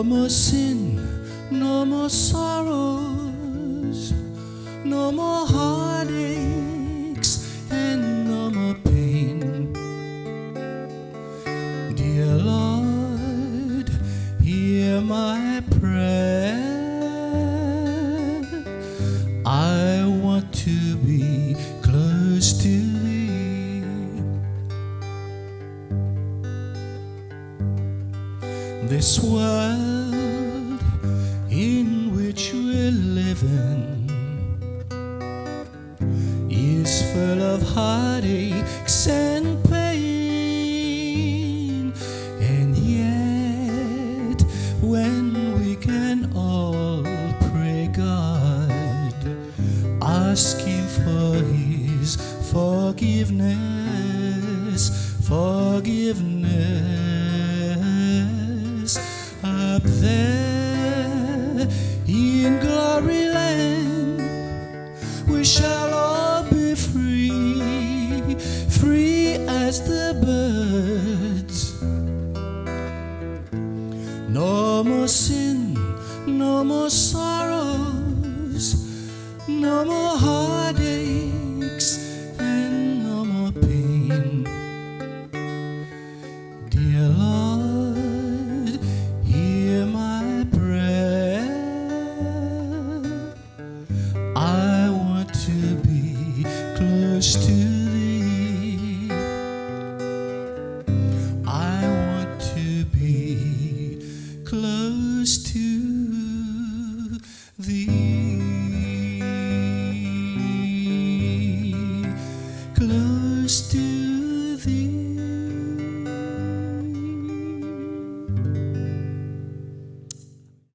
more sin, no more sorrows, no more heartaches, and no more pain. Dear Lord, hear my prayer. I want to be close to Thee. This world in which we're living is full of heartaches and pain, and yet when we can all pray God, ask Him for His forgiveness, up there in glory land, we shall all be free, free as the birds. No more sin, no more sorrows, no more heartaches, and no more pain. Dear Lord, hear my prayer. I want to be close to Thee. I want to be close to Thee.